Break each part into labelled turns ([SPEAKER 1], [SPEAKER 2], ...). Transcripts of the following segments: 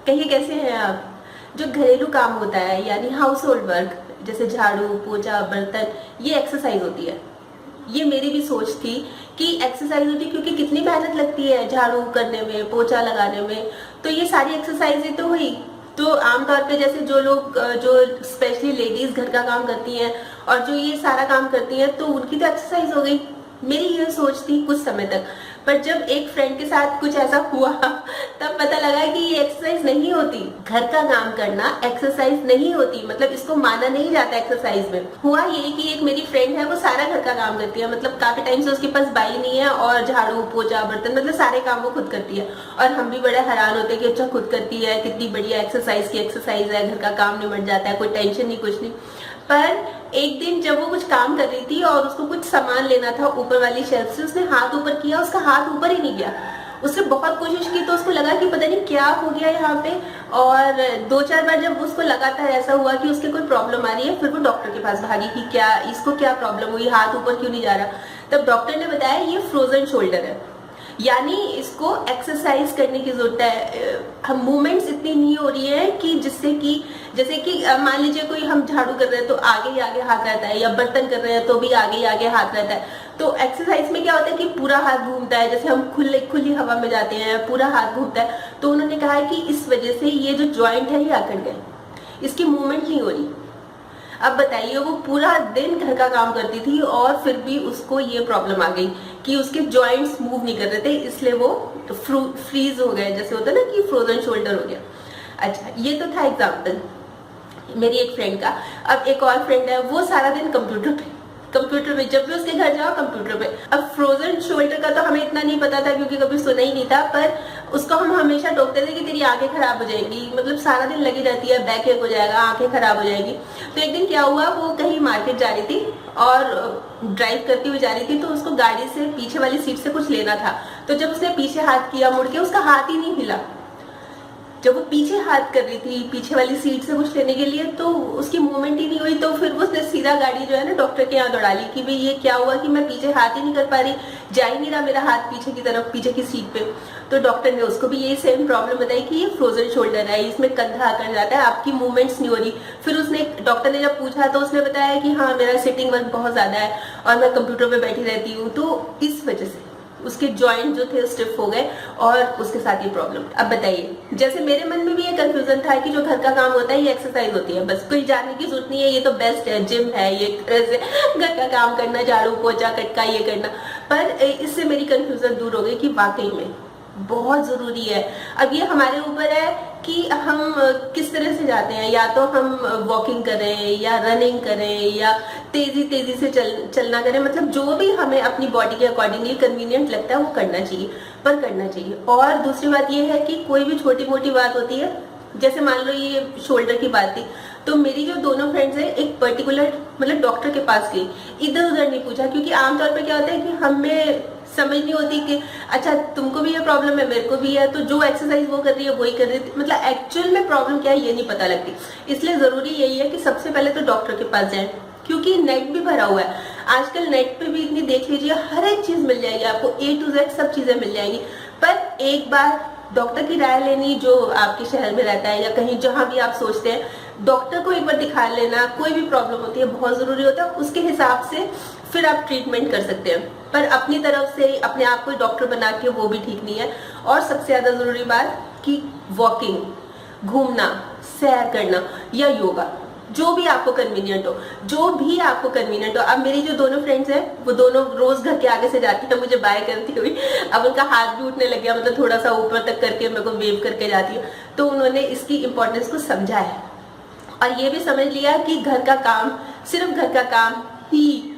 [SPEAKER 1] कहिए कैसे हैं आप? जो घरेलू काम होता है यानी हाउस होल्ड वर्क, जैसे झाड़ू पोछा बर्तन, ये एक्सरसाइज होती है। ये मेरी भी सोच थी कि एक्सरसाइज होती है, क्योंकि कितनी मेहनत लगती है झाड़ू करने में, पोछा लगाने में। तो ये सारी एक्सरसाइजें तो हुई। तो आमतौर पे जैसे जो लोग जो स्पेशली लेडीज घर का काम करती हैं और जो ये सारा काम करती हैं, तो उनकी तो एक्सरसाइज हो गई। मेरी ये सोच थी कुछ समय तक, पर जब एक फ्रेंड के साथ कुछ ऐसा हुआ तब पता लगा कि ये एक्सरसाइज नहीं होती। घर का काम करना एक्सरसाइज नहीं होती, मतलब इसको माना नहीं जाता एक्सरसाइज में। हुआ ये कि एक मेरी फ्रेंड है, वो सारा घर का काम करती है, मतलब काफी टाइम से उसके पास बाई नहीं है और झाड़ू पोछा बर्तन मतलब सारे काम वो खुद करती है। और हम भी बड़े हैरान होते हैं कि अच्छा खुद करती है, कितनी बढ़िया एक्सरसाइज की एक्सरसाइज है, घर का काम निमट जाता है, कोई टेंशन नहीं कुछ नहीं। पर एक दिन जब वो कुछ काम कर रही थी और उसको कुछ सामान लेना था ऊपर वाली शेल्फ से, उसने हाथ ऊपर किया, उसका हाथ ऊपर ही नहीं गया। उसने बहुत कोशिश की तो उसको लगा कि पता नहीं क्या हो गया यहाँ पे। और 2-4 बार जब उसको लगातार ऐसा हुआ कि उसके कोई प्रॉब्लम आ रही है, फिर वो डॉक्टर के पास भागी कि क्या इसको क्या प्रॉब्लम हुई, हाथ ऊपर क्यों नहीं जा रहा। तब डॉक्टर ने बताया ये फ्रोजन शोल्डर है, यानी इसको एक्सरसाइज करने की जरूरत है। हम मूवमेंट्स इतनी नहीं हो रही है कि जिससे कि जैसे कि मान लीजिए कोई हम झाड़ू कर रहे हैं तो आगे ही आगे हाथ रहता है, या बर्तन कर रहे हैं तो भी आगे ही आगे हाथ रहता है। तो एक्सरसाइज में क्या होता है कि पूरा हाथ घूमता है, जैसे हम खुली हवा में जाते हैं पूरा हाथ घूमता है। तो उन्होंने कहा है कि इस वजह से ये जो ज्वाइंट है ये अकड़ गए, इसकी मूवमेंट नहीं हो रही। अब बताइए, वो पूरा दिन घर का काम करती थी और फिर भी उसको ये प्रॉब्लम आ गई कि उसके जॉइंट्स मूव नहीं कर रहे थे, इसलिए वो फ्रीज हो गए, जैसे होता है ना कि फ्रोजन शोल्डर हो गया। अच्छा, ये तो था एग्जाम्पल मेरी एक फ्रेंड का। अब एक और फ्रेंड है, वो सारा दिन कंप्यूटर पे, जब भी उसके घर जाओ कंप्यूटर पे। अब फ्रोजन शोल्डर का तो हमें इतना नहीं पता था क्योंकि कभी सुना ही नहीं था, पर उसको हम हमेशा टोकते थे कि तेरी आंखें खराब हो जाएंगी, मतलब सारा दिन लगी रहती है, बैक एक हो जाएगा, आंखें खराब हो जाएगी। तो एक दिन क्या हुआ, वो कहीं मार्केट जा रही थी और ड्राइव करती हुई जा रही थी, तो उसको गाड़ी से पीछे वाली सीट से कुछ लेना था। तो जब उसने पीछे हाथ किया मुड़ के, उसका हाथ ही नहीं हिला। जब वो पीछे हाथ कर रही थी पीछे वाली सीट से कुछ लेने के लिए, तो उसकी मूवमेंट ही नहीं हुई। तो फिर उसने सीधा गाड़ी जो है ना डॉक्टर के यहाँ दौड़ा ली कि भाई ये क्या हुआ कि मैं पीछे हाथ ही नहीं कर पा रही, जा ही नहीं रहा मेरा हाथ पीछे की तरफ, पीछे की सीट पे। तो डॉक्टर ने उसको भी यही सेम प्रॉब्लम बताई कि ये फ्रोजन शोल्डर है, इसमें कंधा आकर जाता है, आपकी मूवमेंट्स नहीं हो रही। फिर उसने डॉक्टर ने जब पूछा तो उसने बताया कि हाँ मेरा सिटिंग वर्क बहुत ज्यादा है और मैं कंप्यूटर पे बैठी रहती हूँ, तो इस वजह से उसके जॉइंट जो थे स्टिफ हो गए और उसके साथ ये प्रॉब्लम। अब बताइए, जैसे मेरे मन में भी ये कंफ्यूजन था कि जो घर का काम होता है ये एक्सरसाइज होती है, बस कोई जानने की जरूरत नहीं है, ये तो बेस्ट है, जिम है ये एक तरह से घर का काम करना, झाड़ू पोछा कटका ये करना। पर इससे मेरी कंफ्यूजन दूर हो गई कि वाकई में बहुत जरूरी है। अब ये हमारे ऊपर है कि हम किस तरह से जाते हैं, या तो हम वॉकिंग करें या रनिंग करें या तेजी से चलना करें, मतलब जो भी हमें अपनी बॉडी के अकॉर्डिंगली कन्वीनियंट लगता है वो करना चाहिए, पर करना चाहिए। और दूसरी बात ये है कि कोई भी छोटी मोटी बात होती है, जैसे मान लो ये शोल्डर की बात थी, तो मेरी जो दोनों फ्रेंड्स है एक पर्टिकुलर मतलब डॉक्टर के पास गई, इधर उधर नहीं पूछा, क्योंकि आमतौर पर क्या होता है कि हमें समझ नहीं होती कि अच्छा तुमको भी ये प्रॉब्लम है, मेरे को भी है, तो जो एक्सरसाइज वो कर रही है वही कर रही थी, मतलब एक्चुअल में प्रॉब्लम क्या है ये नहीं पता लगती। इसलिए जरूरी यही है कि सबसे पहले तो डॉक्टर के पास जाएं, क्योंकि नेट भी भरा हुआ है आजकल। नेट पे भी इतनी देख लीजिए, हर एक चीज मिल जाएगी आपको, A to Z सब चीजें मिल जाएंगी। पर एक बार डॉक्टर की राय लेनी, जो आपके शहर में रहता है या कहीं जहां भी आप सोचते हैं, डॉक्टर को एक बार दिखा लेना, कोई भी प्रॉब्लम होती है बहुत जरूरी होता है। उसके हिसाब से फिर आप ट्रीटमेंट कर सकते हैं, पर अपनी तरफ से अपने आप को डॉक्टर बना के वो भी ठीक नहीं है। और सबसे ज्यादा जरूरी बात कि वॉकिंग, घूमना, सैर करना या योगा, जो भी आपको कन्वीनियंट हो, जो भी आपको कन्वीनियंट हो। अब मेरी जो दोनों फ्रेंड्स हैं वो दोनों रोज घर के आगे से जाती है मुझे बाय करती हुई, अब उनका हाथ भी उठने लग गया, मतलब थोड़ा सा ऊपर तक करके मेरे को वेव करके जाती है। तो उन्होंने इसकी इंपॉर्टेंस को समझा है और ये भी समझ लिया कि घर का काम सिर्फ घर का काम ही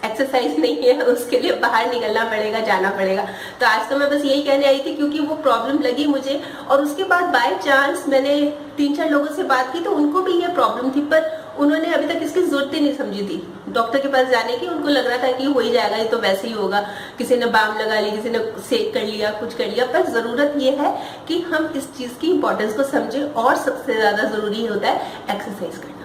[SPEAKER 1] एक्सरसाइज नहीं है, उसके लिए बाहर निकलना पड़ेगा, जाना पड़ेगा। तो आज तो मैं बस यही कहने आई थी क्योंकि वो प्रॉब्लम लगी मुझे, और उसके बाद बाय चांस मैंने 3-4 लोगों से बात की तो उनको भी ये प्रॉब्लम थी, पर उन्होंने अभी तक इसकी जरूरत ही नहीं समझी थी डॉक्टर के पास जाने की। उनको लग रहा था कि हो ही जाएगा, ये तो वैसे ही होगा, किसी ने बाम लगा ली, किसी ने सेक कर लिया, कुछ कर लिया। पर जरूरत ये है कि हम इस चीज की इंपॉर्टेंस को समझें, और सबसे ज्यादा जरूरी होता है एक्सरसाइज करना।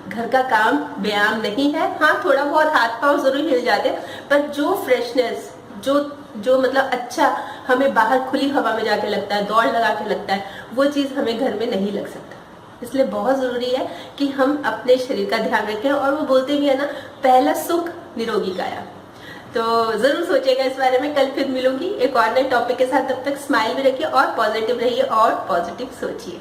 [SPEAKER 1] घर का काम व्यायाम नहीं है, हाँ थोड़ा बहुत हाथ पांव जरूर हिल जाते हैं, पर जो फ्रेशनेस, जो मतलब अच्छा हमें बाहर खुली हवा में जाके लगता है, दौड़ लगा के लगता है, वो चीज़ हमें घर में नहीं लग सकता। इसलिए बहुत ज़रूरी है कि हम अपने शरीर का ध्यान रखें। और वो बोलते भी है ना, पहला सुख निरोगी काया। तो ज़रूर सोचिएगा इस बारे में। कल फिर मिलूंगी एक और नए टॉपिक के साथ। तब तक स्माइल भी रखिए और पॉजिटिव रहिए और पॉजिटिव सोचिए।